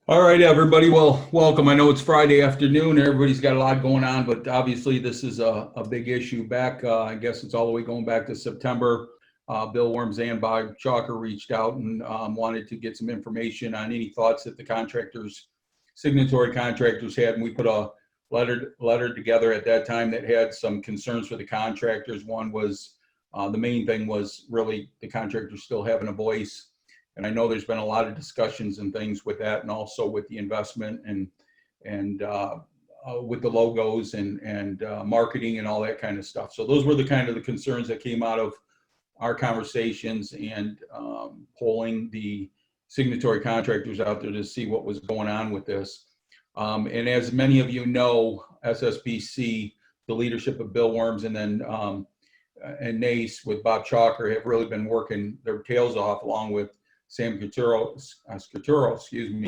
All right, everybody. Well, welcome. I know it's Friday afternoon. Everybody's got a lot going on, but obviously this is a big issue. I guess it's all the way going back to September. Bill Worms and Bob Chalker reached out and wanted to get some information on any thoughts that the signatory contractors had. And we put a letter together at that time that had some concerns for the contractors. One was the main thing was really the contractors still having a voice. And I know there's been a lot of discussions and things with that, and also with the investment and with the logos and marketing and all that kind of stuff. So those were the kind of the concerns that came out of our conversations and polling the signatory contractors out there to see what was going on with this. And as many of you know, SSPC, the leadership of Bill Worms and then and NACE with Bob Chalker have really been working their tails off along with Sam Scaturro,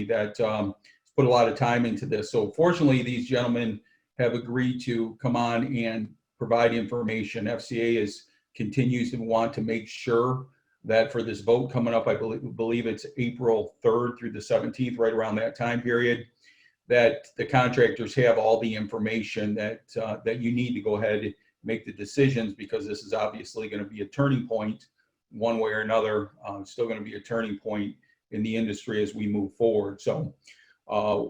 that put a lot of time into this. So fortunately, these gentlemen have agreed to come on and provide information. FCA continues to want to make sure that for this vote coming up, I believe it's April 3rd through the 17th, right around that time period, that the contractors have all the information that you need to go ahead and make the decisions, because this is obviously going to be a turning point one way or another. It's still going to be a turning point in the industry as we move forward. So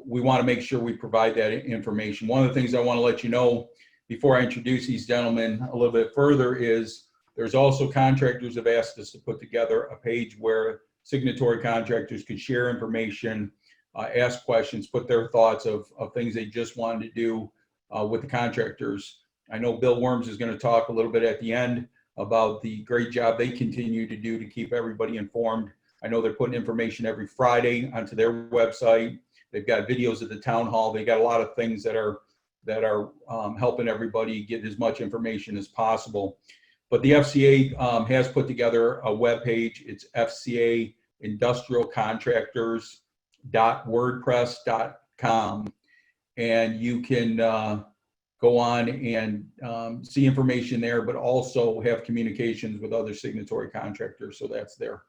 we want to make sure we provide that information. One of the things I want to let you know before I introduce these gentlemen a little bit further is there's also contractors have asked us to put together a page where signatory contractors could share information, ask questions, put their thoughts of things they just wanted to do with the contractors. I know Bill Worms is going to talk a little bit at the end about the great job they continue to do to keep everybody informed. I know they're putting information every Friday onto their website. They've got videos of the town hall. They got a lot of things that are helping everybody get as much information as possible. But the FCA has put together a web page. It's fcaindustrialcontractors.wordpress.com, and you can go on and see information there, but also have communications with other signatory contractors. So that's there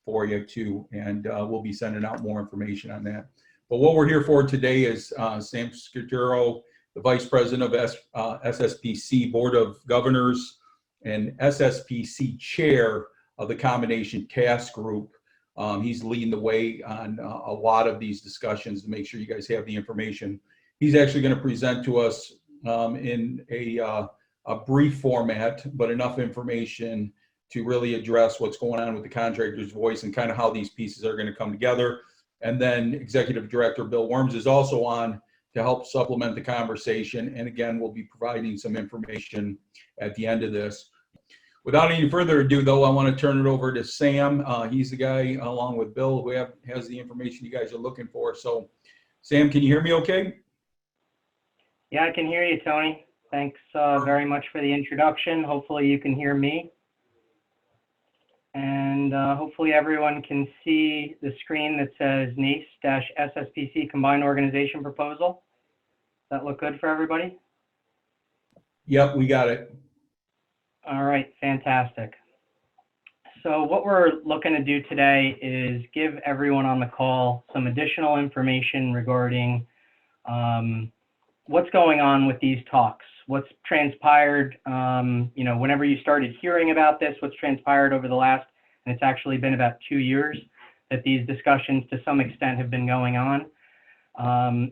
for you too. And we'll be sending out more information on that. But what we're here for today is Sam Scaturro, the Vice President of SSPC Board of Governors and SSPC Chair of the Combination Task Group. He's leading the way on a lot of these discussions to make sure you guys have the information. He's actually going to present to us in a brief format, but enough information to really address what's going on with the contractor's voice and kind of how these pieces are going to come together. And then Executive Director Bill Worms is also on to help supplement the conversation. And again, we'll be providing some information at the end of this. Without any further ado, though, I want to turn it over to Sam. He's the guy, along with Bill, who has the information you guys are looking for. So, Sam, can you hear me okay? Yeah, I can hear you, Tony. Thanks very much for the introduction. Hopefully you can hear me. And hopefully everyone can see the screen that says NACE-SSPC Combined Organization Proposal. Does that look good for everybody? Yep, we got it. All right, fantastic. So what we're looking to do today is give everyone on the call some additional information regarding what's going on with these talks, what's transpired, whenever you started hearing about this, what's transpired over the last, and it's actually been about 2 years that these discussions to some extent have been going on. And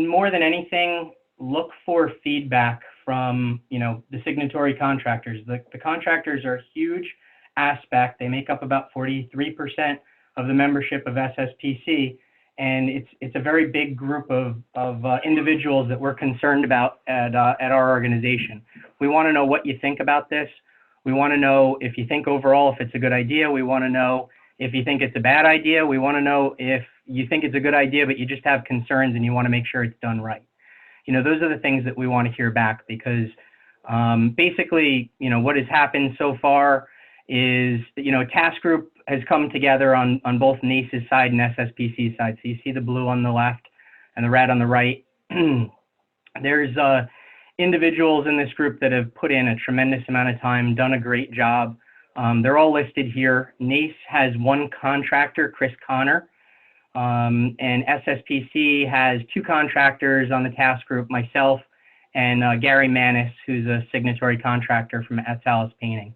more than anything, look for feedback from, the signatory contractors. The contractors are a huge aspect. They make up about 43% of the membership of SSPC. And it's a very big group of individuals that we're concerned about at our organization. We want to know what you think about this. We want to know if you think overall if it's a good idea. We want to know if you think it's a bad idea. We want to know if you think it's a good idea, but you just have concerns and you want to make sure it's done right. Those are the things that we want to hear back, because basically, what has happened so far is, a task group has come together on both NACE's side and SSPC's side. So you see the blue on the left and the red on the right. There's individuals in this group that have put in a tremendous amount of time, done a great job. They're all listed here. NACE has one contractor, Chris Connor, And SSPC has 2 contractors on the task group, myself and Gary Manis, who's a signatory contractor from Atsalis Painting.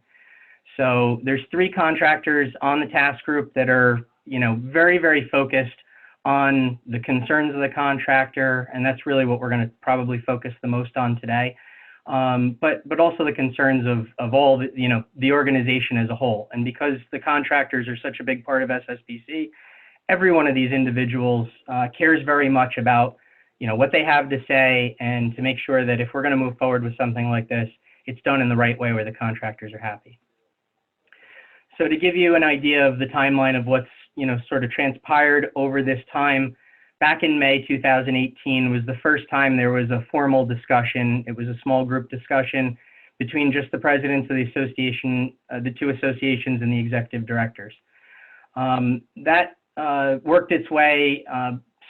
So there's 3 contractors on the task group that are, very, very focused on the concerns of the contractor, and that's really what we're going to probably focus the most on today. But also the concerns of all the organization as a whole. And because the contractors are such a big part of SSPC, every one of these individuals cares very much about what they have to say, and to make sure that if we're going to move forward with something like this, it's done in the right way where the contractors are happy. So to give you an idea of the timeline of what's sort of transpired over this time, back in May 2018 was the first time there was a formal discussion. It was a small group discussion between just the presidents of the association, the 2 associations, and the executive directors. That worked its way.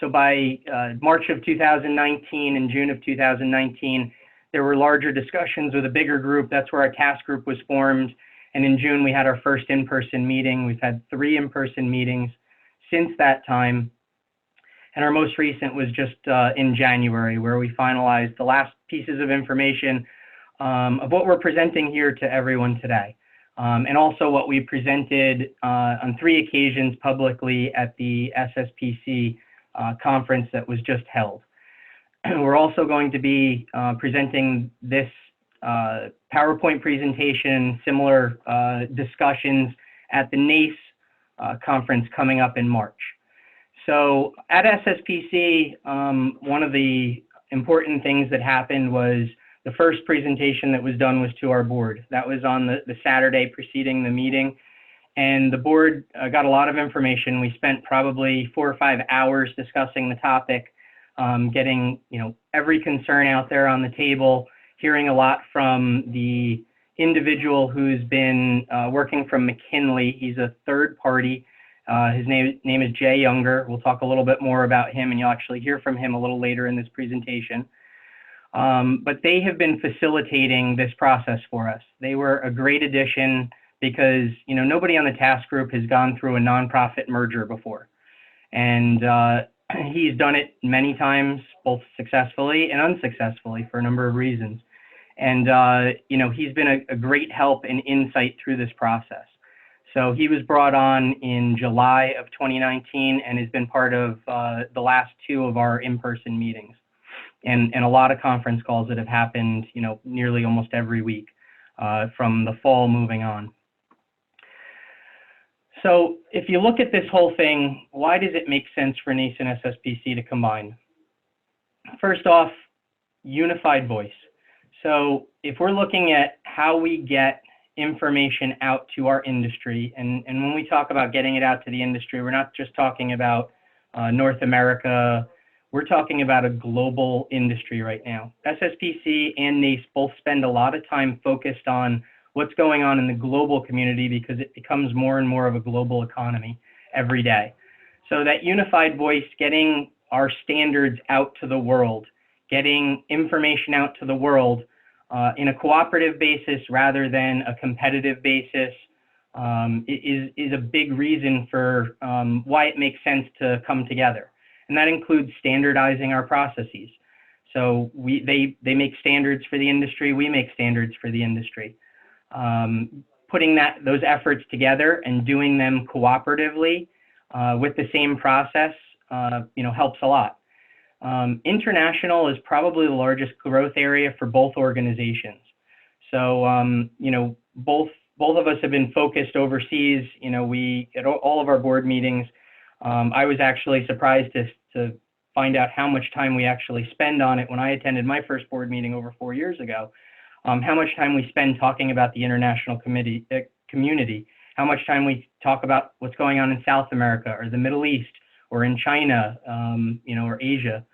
So by March of 2019 and June of 2019, there were larger discussions with a bigger group. That's where our task group was formed. And in June, we had our first in-person meeting. We've had 3 in-person meetings since that time. And our most recent was just in January, where we finalized the last pieces of information of what we're presenting here to everyone today. And also what we presented on 3 occasions publicly at the SSPC conference that was just held. We're also going to be presenting this PowerPoint presentation, similar discussions at the NACE conference coming up in March. So at SSPC, one of the important things that happened was the first presentation that was done was to our board. That was on the Saturday preceding the meeting. And the board got a lot of information. We spent probably 4 or 5 hours discussing the topic, getting every concern out there on the table, hearing a lot from the individual who's been working from McKinley. He's a third party. His name is Jay Younger. We'll talk a little bit more about him, and you'll actually hear from him a little later in this presentation. But they have been facilitating this process for us. They were a great addition because nobody on the task group has gone through a nonprofit merger before. And he's done it many times, both successfully and unsuccessfully for a number of reasons. And he's been a great help and insight through this process. So he was brought on in July of 2019 and has been part of the last 2 of our in-person meetings, and a lot of conference calls that have happened, nearly almost every week from the fall moving on. So if you look at this whole thing, why does it make sense for NACE and SSPC to combine? First off, unified voice. So if we're looking at how we get information out to our industry, and when we talk about getting it out to the industry, we're not just talking about North America, we're talking about a global industry right now. SSPC and NACE both spend a lot of time focused on what's going on in the global community because it becomes more and more of a global economy every day. So that unified voice, getting our standards out to the world, getting information out to the world in a cooperative basis rather than a competitive basis is a big reason for why it makes sense to come together. And that includes standardizing our processes. So they make standards for the industry, we make standards for the industry. Putting those efforts together and doing them cooperatively with the same process, helps a lot. International is probably the largest growth area for both organizations. So, both of us have been focused overseas. We at all of our board meetings, I was actually surprised to find out how much time we actually spend on it when I attended my first board meeting over 4 years ago. How much time we spend talking about the international community, how much time we talk about what's going on in South America or the Middle East or in China, or Asia.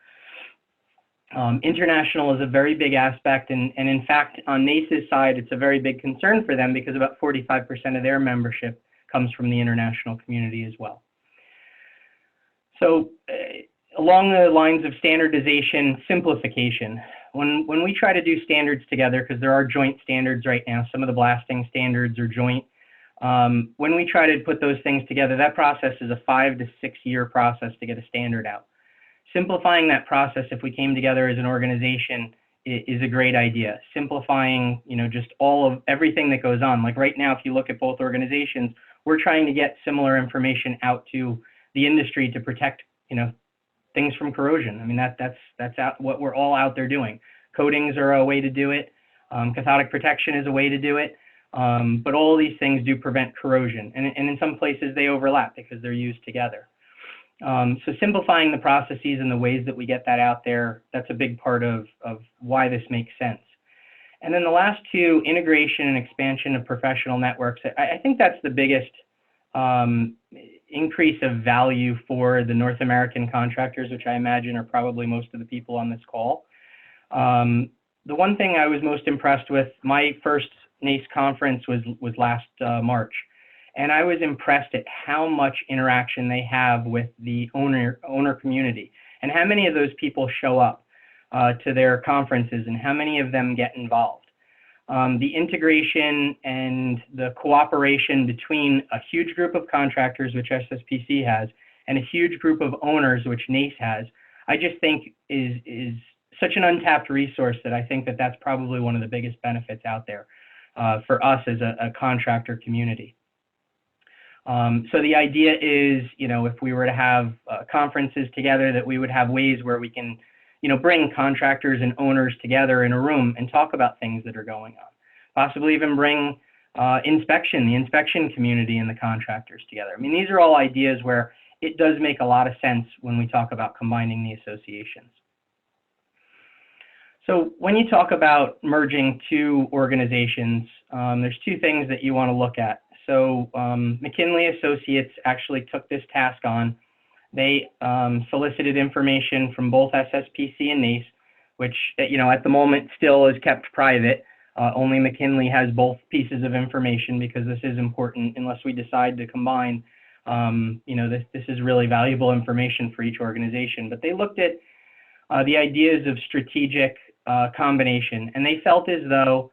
International is a very big aspect, and in fact, on NACE's side, it's a very big concern for them because about 45% of their membership comes from the international community as well. So along the lines of standardization, simplification, when we try to do standards together, because there are joint standards right now, some of the blasting standards are joint, When we try to put those things together, that process is a 5 to 6 year process to get a standard out. Simplifying that process, if we came together as an organization, is a great idea. Simplifying, just everything that goes on. Like right now, if you look at both organizations, we're trying to get similar information out to the industry to protect, things from corrosion. I mean, that's what we're all out there doing. Coatings are a way to do it. Cathodic protection is a way to do it. But all of these things do prevent corrosion. And in some places they overlap because they're used together. So simplifying the processes and the ways that we get that out there, that's a big part of why this makes sense. And then the last two, integration and expansion of professional networks. I think that's the biggest increase of value for the North American contractors, which I imagine are probably most of the people on this call. The one thing I was most impressed with, my first NACE conference was last March. And I was impressed at how much interaction they have with the owner community and how many of those people show up to their conferences and how many of them get involved. The integration and the cooperation between a huge group of contractors, which SSPC has, and a huge group of owners, which NACE has, I just think is such an untapped resource that I think that that's probably one of the biggest benefits out there for us as a contractor community. So the idea is, if we were to have conferences together, that we would have ways where we can, bring contractors and owners together in a room and talk about things that are going on. Possibly even bring the inspection community and the contractors together. I mean, these are all ideas where it does make a lot of sense when we talk about combining the associations. So when you talk about merging two organizations, there's two things that you want to look at. So McKinley Associates actually took this task on. They solicited information from both SSPC and NACE, which at the moment still is kept private. Only McKinley has both pieces of information because this is important. Unless we decide to combine, this is really valuable information for each organization. But they looked at the ideas of strategic combination, and they felt as though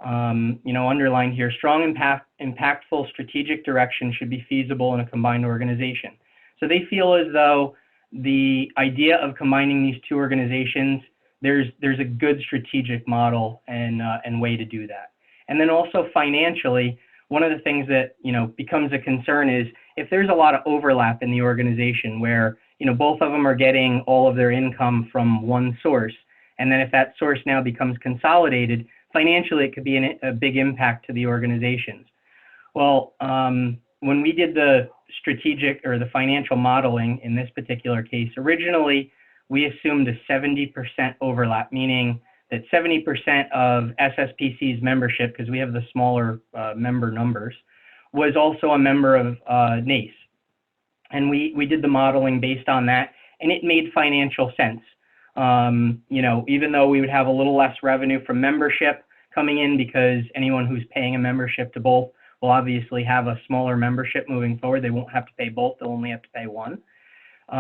underlined here, strong, impactful strategic direction should be feasible in a combined organization. So they feel as though the idea of combining these two organizations, there's a good strategic model and way to do that. And then also financially, one of the things that becomes a concern is if there's a lot of overlap in the organization where both of them are getting all of their income from one source, and then if that source now becomes consolidated, financially, it could be a big impact to the organizations. Well, when we did the strategic or the financial modeling in this particular case, originally we assumed a 70% overlap, meaning that 70% of SSPC's membership, because we have the smaller member numbers, was also a member of NACE. And we did the modeling based on that, and it made financial sense. Even though we would have a little less revenue from membership coming in because anyone who's paying a membership to both will obviously have a smaller membership moving forward. They won't have to pay both, they'll only have to pay one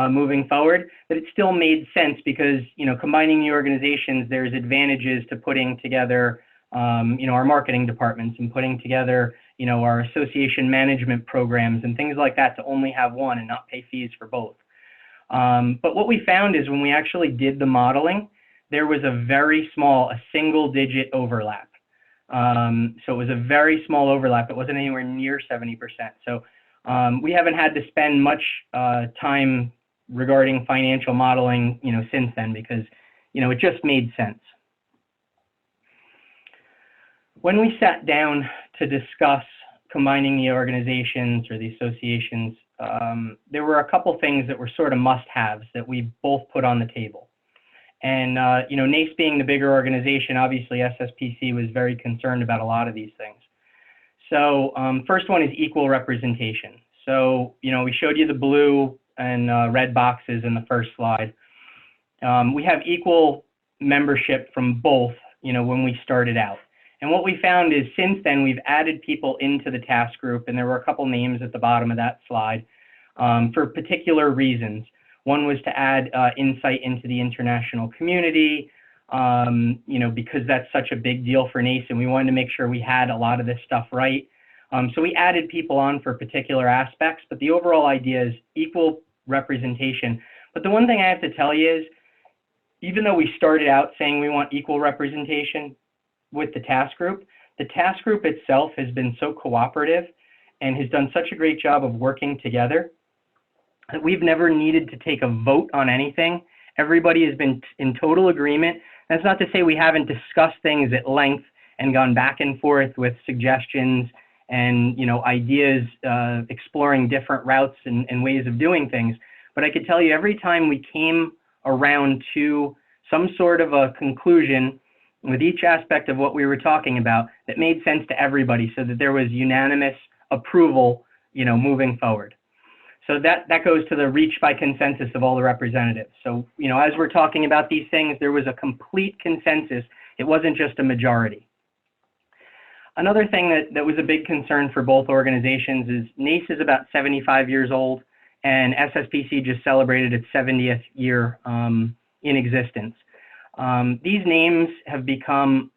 moving forward. But it still made sense because, combining the organizations, there's advantages to putting together, our marketing departments and putting together, our association management programs and things like that to only have one and not pay fees for both. But what we found is when we actually did the modeling, there was a very small, a single-digit overlap. So it was a very small overlap. It wasn't anywhere near 70%. So we haven't had to spend much time regarding financial modeling, since then because, it just made sense. When we sat down to discuss combining the organizations or the associations, there were a couple things that were sort of must-haves that we both put on the table. And, NACE being the bigger organization, obviously SSPC was very concerned about a lot of these things. So first one is equal representation. So, we showed you the blue and red boxes in the first slide. We have equal membership from both, when we started out. And what we found is since then, we've added people into the task group, and there were a couple names at the bottom of that slide for particular reasons. One was to add insight into the international community, because that's such a big deal for NACE, and we wanted to make sure we had a lot of this stuff right. So we added people on for particular aspects, but the overall idea is equal representation. But the one thing I have to tell you is, even though we started out saying we want equal representation with the task group itself has been so cooperative and has done such a great job of working together that we've never needed to take a vote on anything. Everybody has been in total agreement. That's not to say we haven't discussed things at length and gone back and forth with suggestions and, you know, ideas, exploring different routes and ways of doing things. But I could tell you, every time we came around to some sort of a conclusion with each aspect of what we were talking about that made sense to everybody, so that there was unanimous approval, you know, moving forward. So that goes to the reach by consensus of all the representatives. So, you know, as we're talking about these things, there was a complete consensus. It wasn't just a majority. Another thing that was a big concern for both organizations is NACE is about 75 years old, and SSPC just celebrated its 70th year in existence. These names have become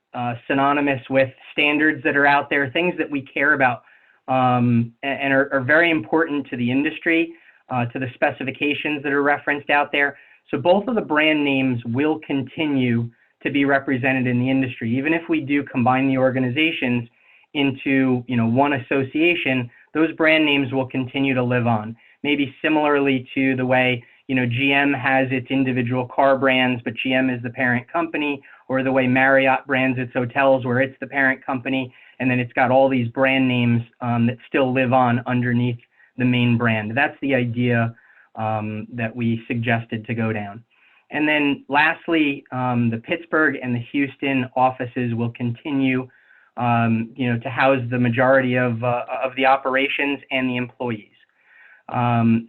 synonymous with standards that are out there, things that we care about and are very important to the industry, to the specifications that are referenced out there. So both of the brand names will continue to be represented in the industry. Even if we do combine the organizations into, you know, one association, those brand names will continue to live on. Maybe similarly to the way, you know, GM has its individual car brands, but GM is the parent company, or the way Marriott brands its hotels, where it's the parent company, and then it's got all these brand names that still live on underneath the main brand. That's the idea that we suggested to go down. And then lastly, the Pittsburgh and the Houston offices will continue, you know, to house the majority of the operations and the employees.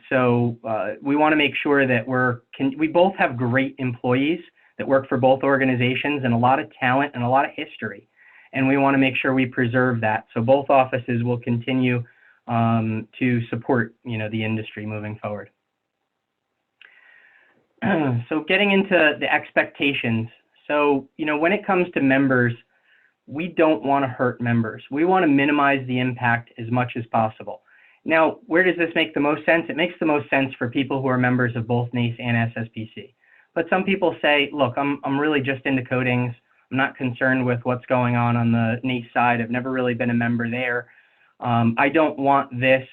So we want to make sure that we both have great employees that work for both organizations, and a lot of talent and a lot of history. And we want to make sure we preserve that. So both offices will continue to support, you know, the industry moving forward. So getting into the expectations. So, you know, when it comes to members, we don't want to hurt members. We want to minimize the impact as much as possible. Now, where does this make the most sense? It makes the most sense for people who are members of both NACE and SSPC. But some people say, look, I'm really just into coatings. I'm not concerned with what's going on the NACE side. I've never really been a member there. I don't want this,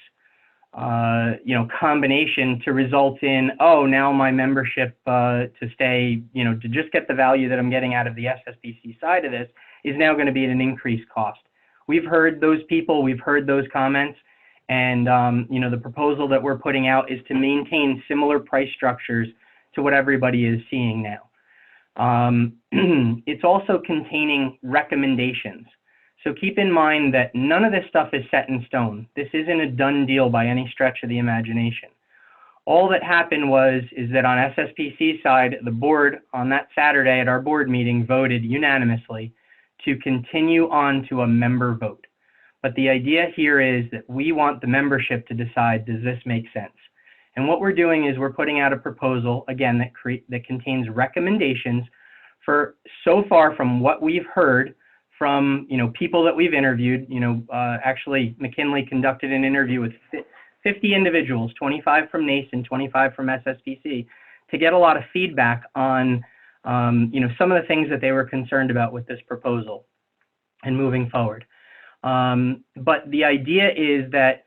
you know, combination to result in, oh, now my membership to stay, you know, to just get the value that I'm getting out of the SSPC side of this is now going to be at an increased cost. We've heard those people, we've heard those comments, and, you know, the proposal that we're putting out is to maintain similar price structures to what everybody is seeing now. It's also containing recommendations. So keep in mind that none of this stuff is set in stone. This isn't a done deal by any stretch of the imagination. All that happened is that on SSPC's side, the board on that Saturday at our board meeting voted unanimously to continue on to a member vote. But the idea here is that we want the membership to decide, does this make sense? And what we're doing is we're putting out a proposal, again, that contains recommendations for, so far from what we've heard from, you know, people that we've interviewed. You know, actually McKinley conducted an interview with 50 individuals, 25 from NACE and 25 from SSPC, to get a lot of feedback on, you know, some of the things that they were concerned about with this proposal and moving forward. But the idea is that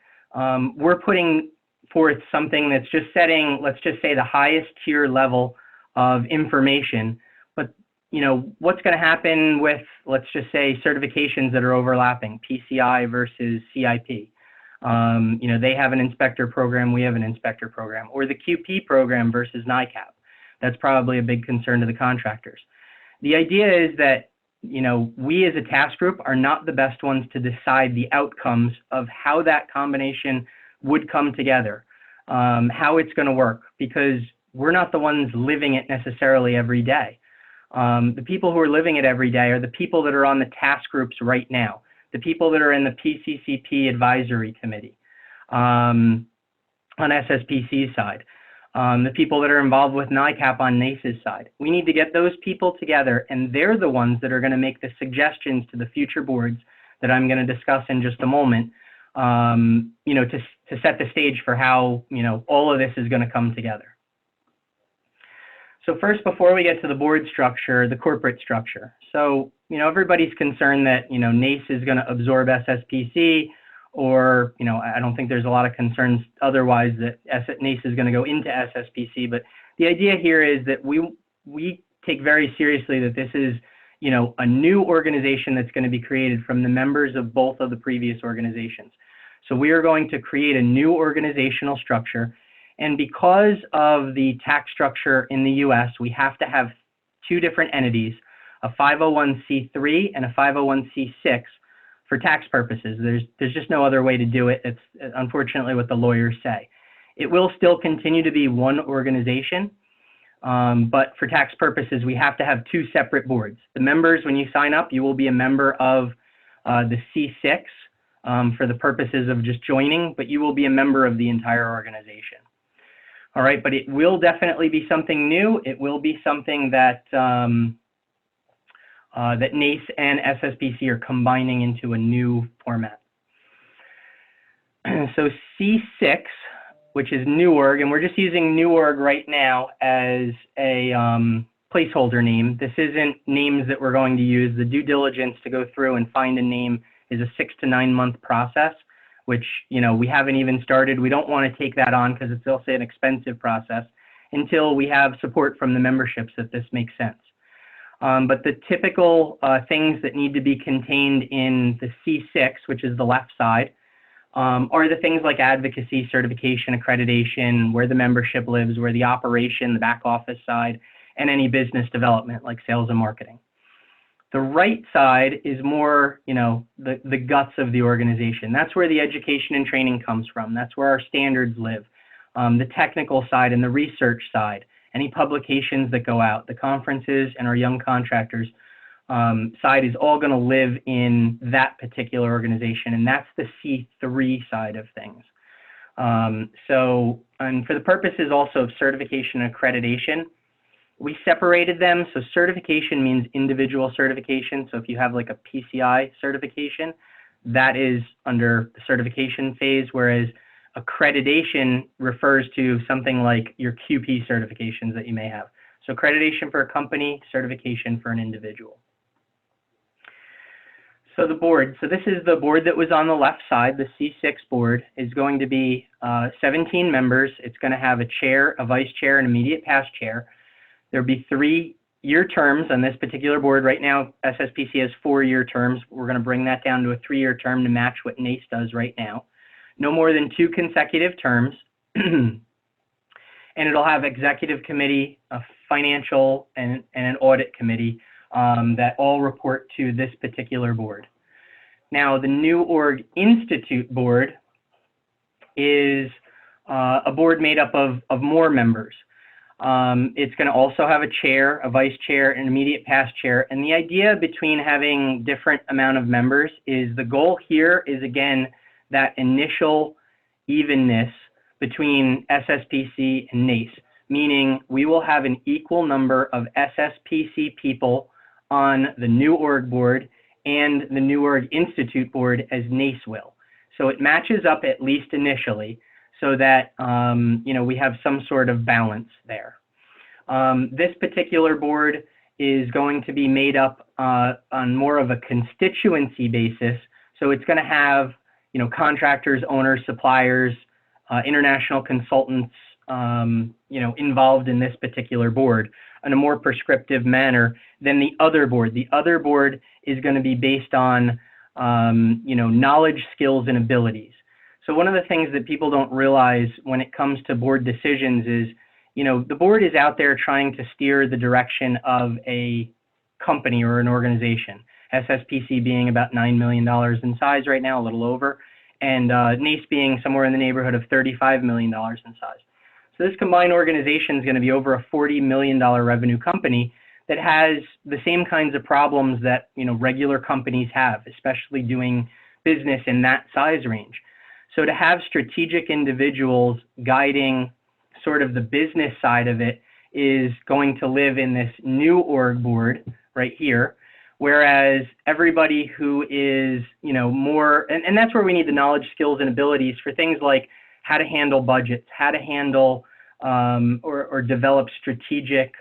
we're putting forth something that's just setting, let's just say, the highest tier level of information. But, you know, what's going to happen with, let's just say, certifications that are overlapping, PCI versus CIP? You know, they have an inspector program, we have an inspector program, or the QP program versus NICAP. That's probably a big concern to the contractors. The idea is that, you know, we as a task group are not the best ones to decide the outcomes of how that combination would come together, how it's going to work, because we're not the ones living it necessarily every day. The people who are living it every day are the people that are on the task groups right now, the people that are in the PCCP advisory committee on SSPC's side, the people that are involved with NICAP on NACE's side. We need to get those people together, and they're the ones that are going to make the suggestions to the future boards that I'm going to discuss in just a moment to set the stage for how, all of this is going to come together. So first, before we get to the board structure, the corporate structure. So, everybody's concerned that, NACE is going to absorb SSPC, or, I don't think there's a lot of concerns otherwise that NACE is going to go into SSPC. But the idea here is that we take very seriously that this is, a new organization that's going to be created from the members of both of the previous organizations. So we are going to create a new organizational structure. And because of the tax structure in the US, we have to have two different entities, a 501c3 and a 501c6 for tax purposes. There's just no other way to do it. It's unfortunately what the lawyers say. It will still continue to be one organization, but for tax purposes, we have to have two separate boards. The members, when you sign up, you will be a member of the C6 for the purposes of just joining, but you will be a member of the entire organization. All right, but it will definitely be something new. It will be something that that NACE and SSPC are combining into a new format. So C6, which is new org, and we're just using new org right now as a placeholder name. This isn't names that we're going to use. The due diligence to go through and find a name is a 6 to 9 month process, which, we haven't even started. We don't want to take that on because it's also an expensive process until we have support from the memberships that this makes sense. But the typical things that need to be contained in the C6, which is the left side, are the things like advocacy, certification, accreditation, where the membership lives, where the operation, the back office side, and any business development like sales and marketing. The right side is more, the guts of the organization. That's where the education and training comes from. That's where our standards live. The technical side and the research side, any publications that go out, the conferences, and our young contractors side is all going to live in that particular organization, and that's the C3 side of things. And for the purposes also of certification and accreditation, we separated them. So certification means individual certification. So if you have like a PCI certification, that is under the certification phase, whereas accreditation refers to something like your QP certifications that you may have. So accreditation for a company, certification for an individual. So the board, so this is the board that was on the left side. The C6 board is going to be 17 members. It's going to have a chair, a vice chair, an immediate past chair. There'll be 3-year terms on this particular board. Right now, SSPC has 4-year terms. We're going to bring that down to a 3-year term to match what NACE does right now. No more than 2 consecutive terms. And it'll have executive committee, a financial, and an audit committee that all report to this particular board. Now, the New Org Institute board is a board made up of more members. It's going to also have a chair, a vice chair, an immediate past chair. And the idea between having different amount of members is the goal here is, again, that initial evenness between SSPC and NACE, meaning we will have an equal number of SSPC people on the New Org board and the New Org Institute board as NACE will. So it matches up at least initially so that we have some sort of balance there. This particular board is going to be made up on more of a constituency basis. So it's going to have contractors, owners, suppliers, international consultants, involved in this particular board in a more prescriptive manner than the other board. The other board is going to be based on, knowledge, skills, and abilities. So one of the things that people don't realize when it comes to board decisions is, the board is out there trying to steer the direction of a company or an organization. SSPC being about $9 million in size right now, a little over, and NACE being somewhere in the neighborhood of $35 million in size. So this combined organization is going to be over a $40 million revenue company that has the same kinds of problems that regular companies have, especially doing business in that size range. So to have strategic individuals guiding sort of the business side of it is going to live in this new org board right here, whereas everybody who is, more, and that's where we need the knowledge, skills, and abilities for things like how to handle budgets, how to handle or develop strategic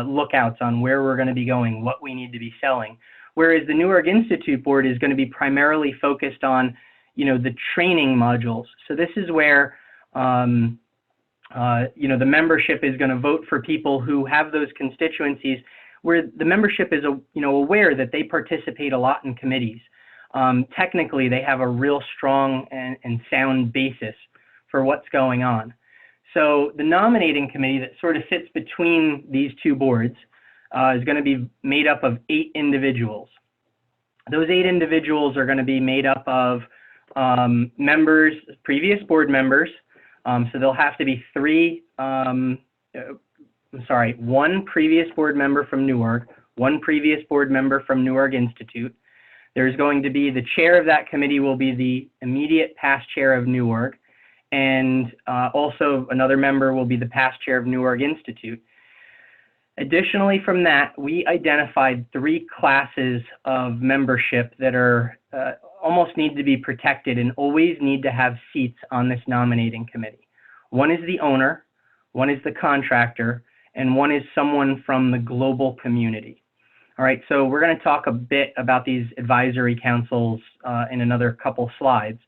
lookouts on where we're going to be going, what we need to be selling. Whereas the New Org Institute board is going to be primarily focused on, the training modules. So this is where, the membership is going to vote for people who have those constituencies where the membership is, aware that they participate a lot in committees. Technically, they have a real strong and sound basis for what's going on. So the nominating committee that sort of sits between these two boards is going to be made up of 8 individuals. Those 8 individuals are going to be made up of members, previous board members. So there'll have to be 1 previous board member from New Org, 1 previous board member from New Org Institute. There's going to be the chair of that committee will be the immediate past chair of New Org, and also another member will be the past chair of New Org Institute. Additionally from that, we identified 3 classes of membership that are almost need to be protected and always need to have seats on this nominating committee. One is the owner, one is the contractor, and one is someone from the global community. All right, so we're going to talk a bit about these advisory councils in another couple slides,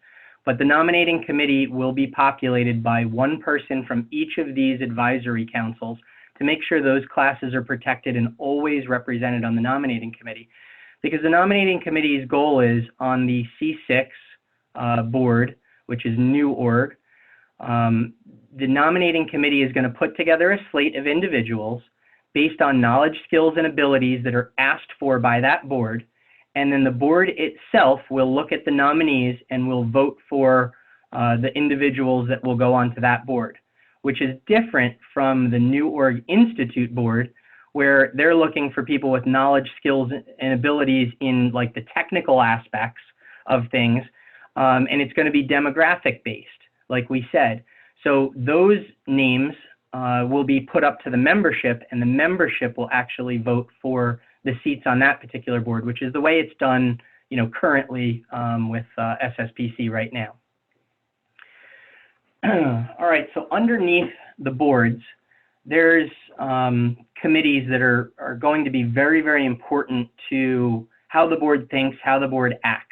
but the nominating committee will be populated by 1 person from each of these advisory councils to make sure those classes are protected and always represented on the nominating committee. Because the nominating committee's goal is on the C6 board, which is New Org, the nominating committee is going to put together a slate of individuals based on knowledge, skills, and abilities that are asked for by that board. And then the board itself will look at the nominees and will vote for the individuals that will go onto that board, which is different from the New Org Institute board, where they're looking for people with knowledge, skills, and abilities in like the technical aspects of things. And it's going to be demographic based, like we said. So those names will be put up to the membership, and the membership will actually vote for the seats on that particular board, which is the way it's done, currently with SSPC right now. All right, so underneath the boards, there's committees that are going to be very, very important to how the board thinks, how the board acts.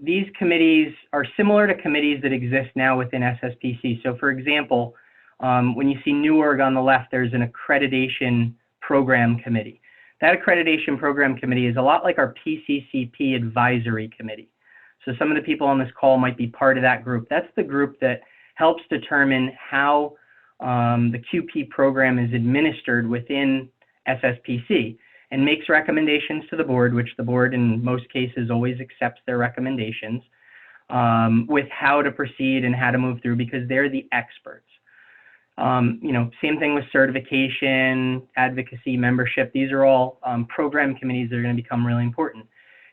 These committees are similar to committees that exist now within SSPC. So for example, when you see New Org on the left, there's an accreditation program committee. That accreditation program committee is a lot like our PCCP advisory committee. So some of the people on this call might be part of that group. That's the group that helps determine how the QP program is administered within SSPC and makes recommendations to the board, which the board in most cases always accepts their recommendations with how to proceed and how to move through, because they're the experts. Same thing with certification, advocacy, membership. These are all program committees that are going to become really important.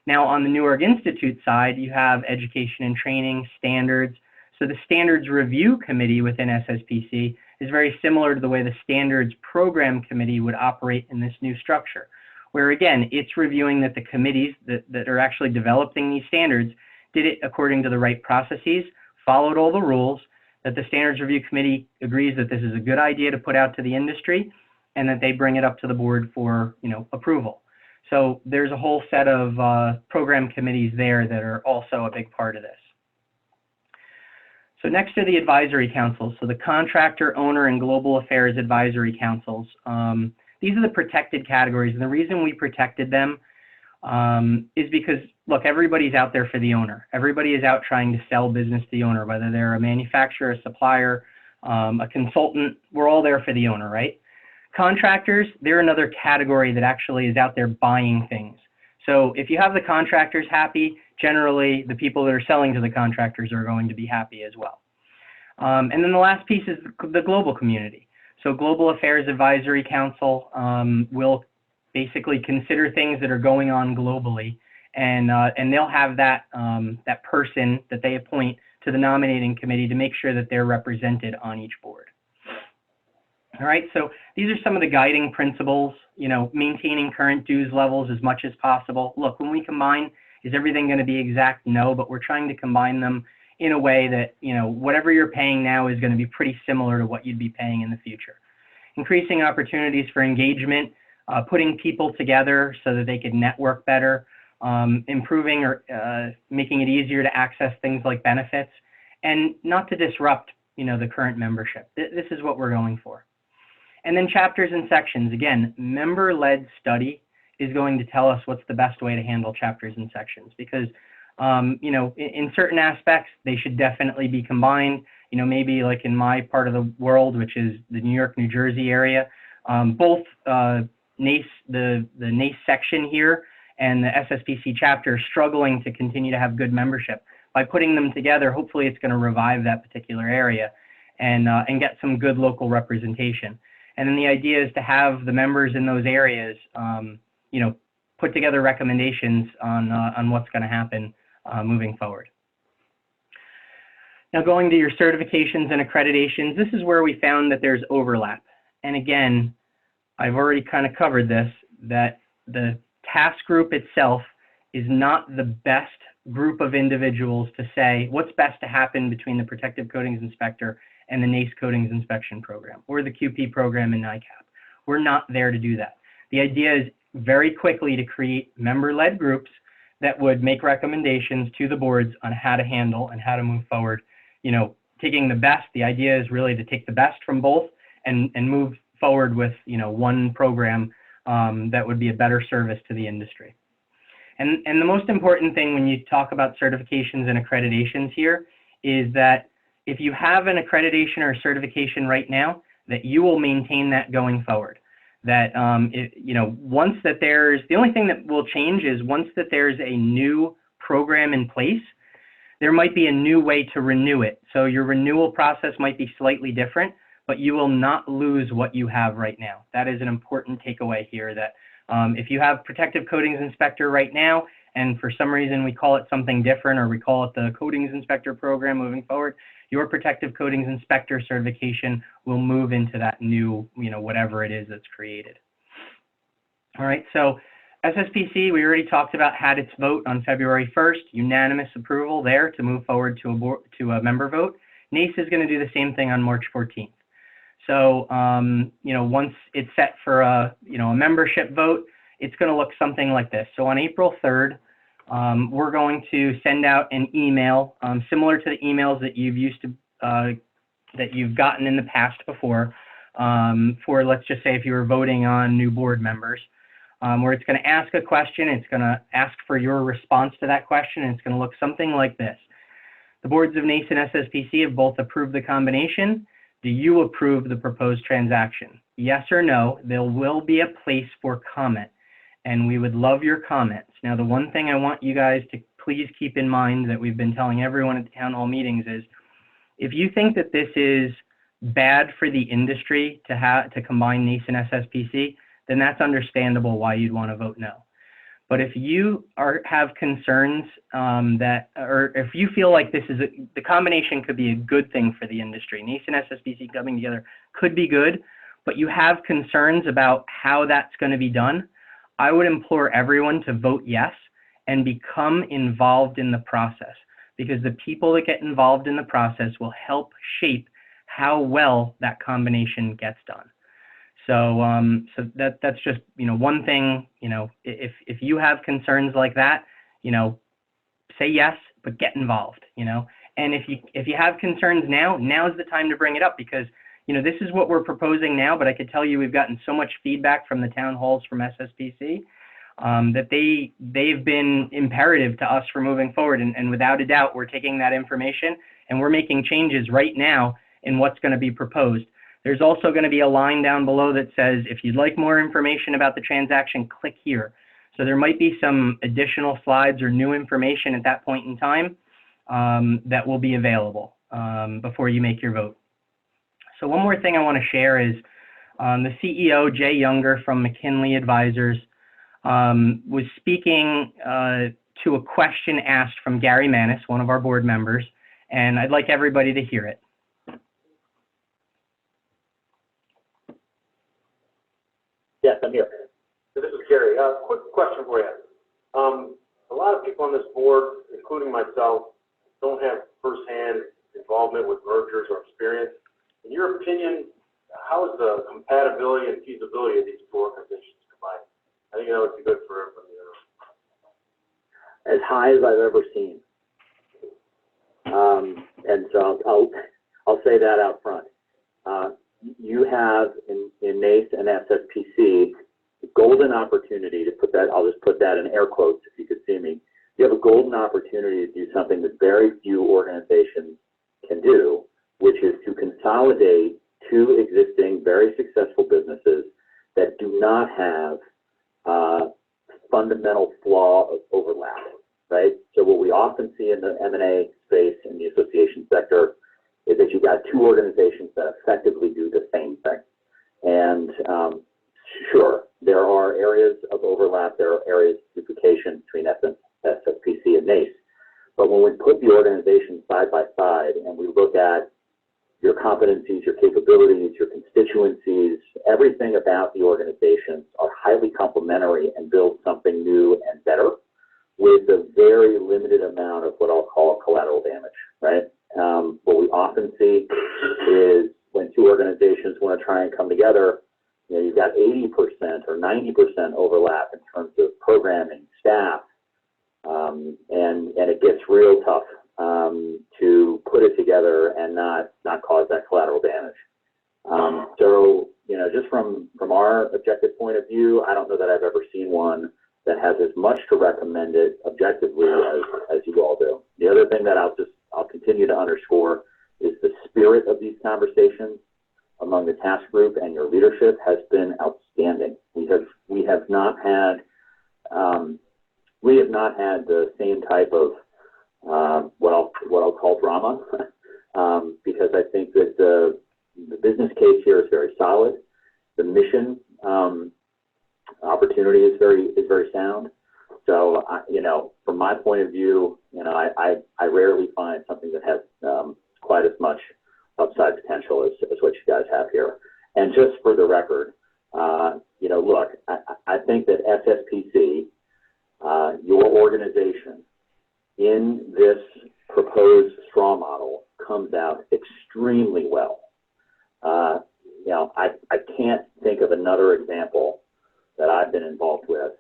Now, on the New Org Institute side, you have education and training, standards. So the standards review committee within SSPC is very similar to the way the standards program committee would operate in this new structure, where again, it's reviewing that the committees that are actually developing these standards did it according to the right processes, followed all the rules, that the standards review committee agrees that this is a good idea to put out to the industry, and that they bring it up to the board for approval. So there's a whole set of program committees there that are also a big part of this. So next are the advisory councils. So the Contractor Owner and Global Affairs Advisory Councils. These are the protected categories, and the reason we protected them is because, look, everybody's out there for the owner. Everybody is out trying to sell business to the owner, whether they're a manufacturer, a supplier, a consultant. We're all there for the owner, right? Contractors, they're another category that actually is out there buying things. So if you have the contractors happy, generally the people that are selling to the contractors are going to be happy as well. And then the last piece is the global community. So Global Affairs Advisory Council will basically consider things that are going on globally, and they'll have that that person that they appoint to the nominating committee to make sure that they're represented on each board. All right, so these are some of the guiding principles, you know, maintaining current dues levels as much as possible. Look, when we combine, is everything going to be exact? No, but we're trying to combine them in a way that, you know, whatever you're paying now is going to be pretty similar to what you'd be paying in the future. Increasing opportunities for engagement, putting people together so that they could network better, improving or making it easier to access things like benefits, and not to disrupt, you know, the current membership. This is what we're going for. And then chapters and sections. Again, member-led study is going to tell us what's the best way to handle chapters and sections, because, you know, in certain aspects, they should definitely be combined. You know, maybe like in my part of the world, which is the New York, New Jersey area, both NACE, the NACE section here and the SSPC chapter are struggling to continue to have good membership. By putting them together, hopefully it's going to revive that particular area and get some good local representation. And then the idea is to have the members in those areas, you know, put together recommendations on what's going to happen moving forward. Now, going to your certifications and accreditations, this is where we found that there's overlap. And again, I've already kind of covered this, that the task group itself is not the best group of individuals to say what's best to happen between the Protective Coatings Inspector and the NACE Coatings Inspection Program or the QP program in NICAP. We're not there to do that. The idea is very quickly to create member-led groups that would make recommendations to the boards on how to handle and how to move forward. You know, taking the best, the idea is really to take the best from both and move forward with, you know, one program that would be a better service to the industry. And the most important thing when you talk about certifications and accreditations here is that if you have an accreditation or a certification right now, that you will maintain that going forward. That, you know, once that there's, the only thing that will change is once that there's a new program in place, there might be a new way to renew it. So your renewal process might be slightly different, but you will not lose what you have right now. That is an important takeaway here, that if you have Protective Coatings Inspector right now, and for some reason we call it something different, or we call it the Coatings Inspector program moving forward, your Protective Coatings Inspector certification will move into that new, you know, whatever it is that's created. All right, so SSPC, we already talked about, had its vote on February 1st, unanimous approval there to move forward to a member vote. NACE is going to do the same thing on March 14th. So, you know, once it's set for a, you know, a membership vote, it's going to look something like this. So on April 3rd, we're going to send out an email similar to the emails that you've used to, that you've gotten in the past before, for, let's just say, if you were voting on new board members, where it's going to ask a question, it's going to ask for your response to that question, and it's going to look something like this. The boards of NACE and SSPC have both approved the combination. Do you approve the proposed transaction? Yes or no. There will be a place for comment, and we would love your comments. Now, the one thing I want you guys to please keep in mind that we've been telling everyone at the town hall meetings is, if you think that this is bad for the industry to combine NACE and SSPC, then that's understandable why you'd want to vote no. But if you have concerns or if you feel like this is the combination could be a good thing for the industry, NACE and SSPC coming together could be good, but you have concerns about how that's going to be done, I would implore everyone to vote yes and become involved in the process, because the people that get involved in the process will help shape how well that combination gets done. So, so that's just, you know, one thing, you know, if you have concerns like that, you know, say yes, but get involved, you know, and if you have concerns now's the time to bring it up, because, you know, this is what we're proposing now, but I could tell you we've gotten so much feedback from the town halls from SSPC that they've been imperative to us for moving forward. And without a doubt, we're taking that information and we're making changes right now in what's going to be proposed. There's also going to be a line down below that says, if you'd like more information about the transaction, click here. So there might be some additional slides or new information at that point in time that will be available before you make your vote. So one more thing I want to share is the CEO, Jay Younger from McKinley Advisors, was speaking to a question asked from Gary Manis, one of our board members, and I'd like everybody to hear it. Yes, I'm here. This is Gary. Quick question for you. A lot of people on this board, including myself, don't have firsthand involvement with mergers or experience. In your opinion, how is the compatibility and feasibility of these two organizations combined? I think that would be good for everybody. As high as I've ever seen. And so I'll say that out front. You have in NACE and SSPC golden opportunity to put that, I'll just put that in air quotes if you could see me. You have a golden opportunity to do something that very few organizations can do, which is to consolidate two existing very successful businesses that do not have fundamental flaw of overlap, right? So what we often see in the M&A space in the association sector is that you've got two organizations that effectively do the same thing. And sure, there are areas of overlap, there are areas of duplication between SSPC and NACE. But when we put the organizations side by side and we look at your competencies, your capabilities, your constituencies, everything about the organizations are highly complementary and build something new and better with a very limited amount of what I'll call collateral damage, right? What we often see is when two organizations want to try and come together, you know, you've got 80% or 90% overlap in terms of programming, staff, and it gets real tough to put it together and not cause that collateral damage. So, you know, just from our objective point of view, I don't know that I've ever seen one that has as much to recommend it objectively as you all do. The other thing that I'll continue to underscore is the spirit of these conversations among the task group and your leadership has been outstanding. We have not had the same type of what I'll call drama, because I think that the business case here is very solid. The mission opportunity is very sound. So you know, from my point of view, you know, I rarely find something that has quite as much upside potential as what you guys have here. And just for the record, you know, look, I think that SSPC, your organization, in this proposed straw model comes out extremely well. You know, I can't think of another example that I've been involved with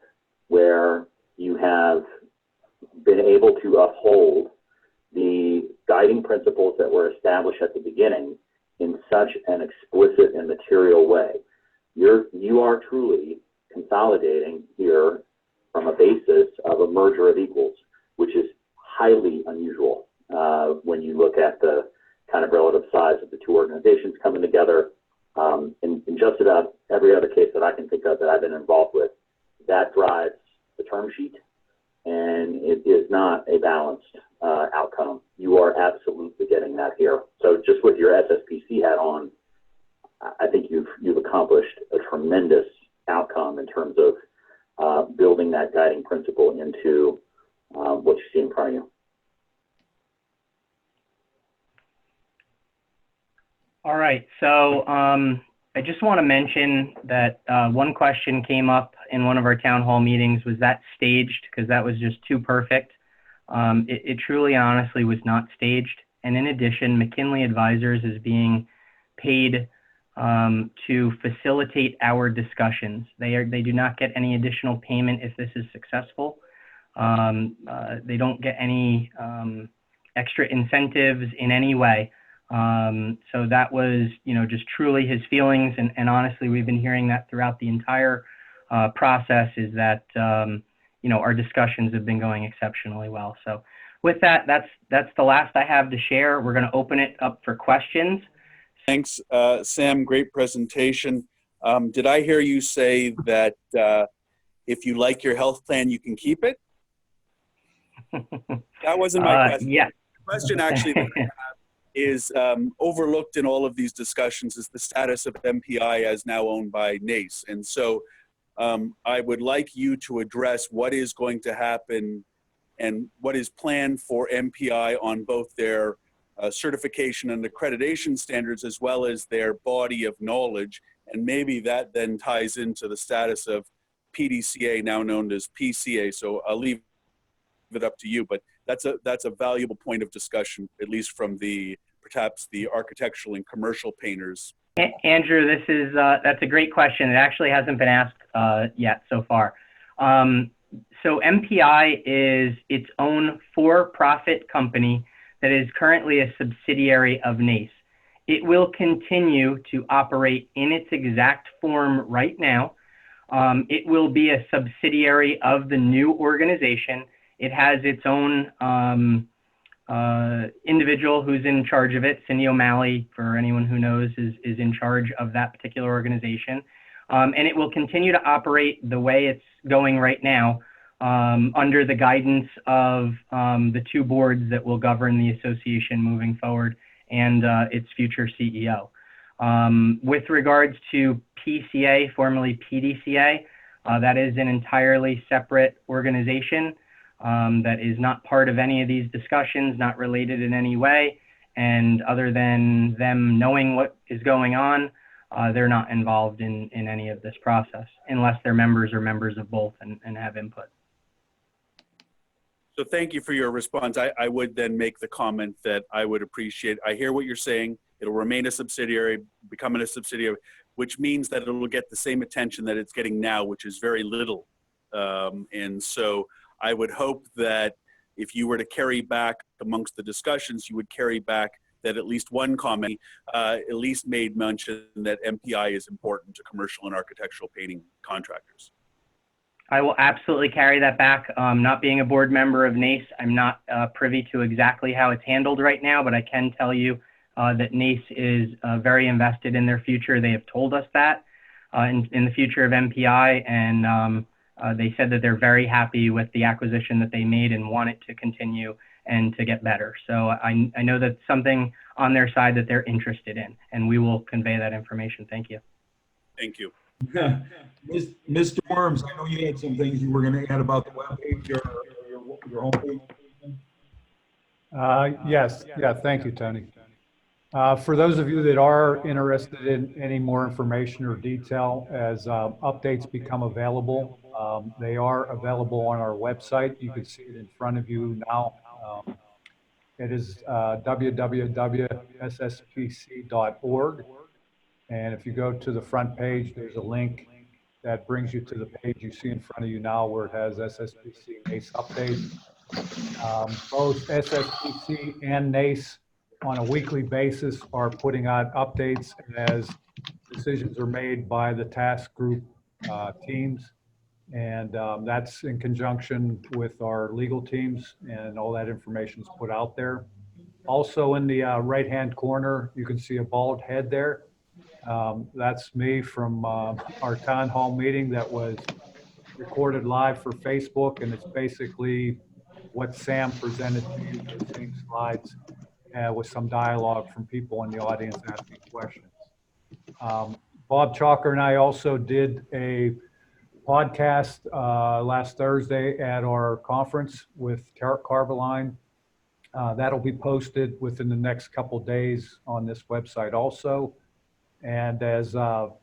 where you have been able to uphold the guiding principles that were established at the beginning in such an explicit and material way. You are truly consolidating here from a basis of a merger of equals, which is highly unusual when you look at the kind of relative size of the two organizations coming together. In just about every other case that I can think of that I've been involved with, that drives the term sheet, and it is not a balanced outcome. You are absolutely getting that here. So just with your SSPC hat on, I think you've accomplished a tremendous outcome in terms of building that guiding principle into what you see in front of you. All right, so I just want to mention that one question came up in one of our town hall meetings. Was that staged? Because that was just too perfect. It truly, honestly, was not staged. And in addition, McKinley Advisors is being paid to facilitate our discussions. They do not get any additional payment if this is successful. They don't get any extra incentives in any way. So that was, you know, just truly his feelings. And honestly, we've been hearing that throughout the entire process, is that, you know, our discussions have been going exceptionally well. So with that, that's the last I have to share. We're going to open it up for questions. Thanks, Sam. Great presentation. Did I hear you say that if you like your health plan, you can keep it? That wasn't my question. Yeah. The question actually that I have is overlooked in all of these discussions is the status of MPI as now owned by NACE. And so I would like you to address what is going to happen and what is planned for MPI on both their certification and accreditation standards, as well as their body of knowledge And maybe that then ties into the status of PDCA, now known as PCA. So I'll leave it up to you, but that's a valuable point of discussion, at least from perhaps the architectural and commercial painters. Andrew, that's a great question. It actually hasn't been asked yet so far. So MPI is its own for-profit company that is currently a subsidiary of NACE. It will continue to operate in its exact form right now. It will be a subsidiary of the new organization. It has its own individual who's in charge of it. Cindy O'Malley, for anyone who knows, is in charge of that particular organization. And it will continue to operate the way it's going right now, under the guidance of the two boards that will govern the association moving forward and its future CEO. With regards to PCA, formerly PDCA, that is an entirely separate organization that is not part of any of these discussions, not related in any way. And other than them knowing what is going on, they're not involved in any of this process unless they're members of both and have input. So thank you for your response. I would then make the comment that I would appreciate. I hear what you're saying. It'll remain a subsidiary, becoming a subsidiary, which means that it will get the same attention that it's getting now, which is very little. And so I would hope that if you were to carry back amongst the discussions, you would carry back that at least one comment at least made mention that MPI is important to commercial and architectural painting contractors. I will absolutely carry that back. Not being a board member of NACE, I'm not privy to exactly how it's handled right now, but I can tell you that NACE is very invested in their future. They have told us that in the future of MPI, and they said that they're very happy with the acquisition that they made and want it to continue and to get better. So I know that's something on their side that they're interested in, and we will convey that information. Thank you. Thank you. Mr. Worms, I know you had some things you were going to add about the webpage or your homepage. Yes. Yeah. Thank you, Tony. For those of you that are interested in any more information or detail as updates become available, they are available on our website. You can see it in front of you now. It is www.sspc.org. And if you go to the front page, there's a link that brings you to the page you see in front of you now where it has SSPC-NACE update. Both SSPC and NACE on a weekly basis are putting out updates as decisions are made by the task group teams. And that's in conjunction with our legal teams, and all that information is put out there. Also in the right-hand corner, you can see a bald head there. That's me from our town hall meeting that was recorded live for Facebook, and it's basically what Sam presented to you, the same slides with some dialogue from people in the audience asking questions. Bob Chalker and I also did a podcast last Thursday at our conference with Carveline. That'll be posted within the next couple days on this website also. And as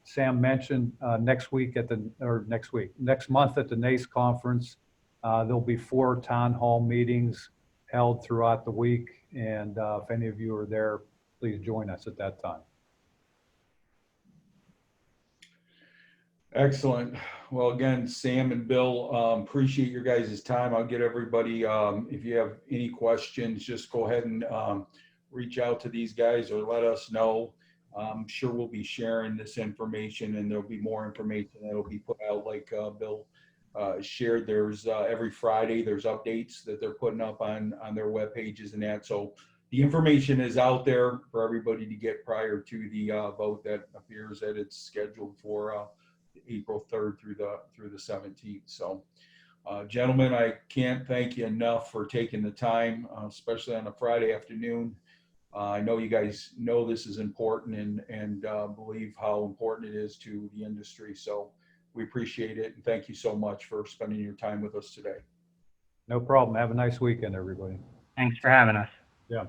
Sam mentioned, next month at the NACE conference, there'll be 4 town hall meetings held throughout the week. And if any of you are there, please join us at that time. Excellent. Well, again, Sam and Bill, appreciate your guys' time. I'll get everybody, if you have any questions, just go ahead and reach out to these guys or let us know. I'm sure we'll be sharing this information, and there'll be more information that'll be put out like Bill shared. There's every Friday, there's updates that they're putting up on their web pages and that. So the information is out there for everybody to get prior to the vote that appears that it's scheduled for April 3rd through the 17th. So gentlemen, I can't thank you enough for taking the time, especially on a Friday afternoon. I know you guys know this is important and believe how important it is to the industry. So we appreciate it. And thank you so much for spending your time with us today. No problem. Have a nice weekend, everybody. Thanks for having us. Yeah.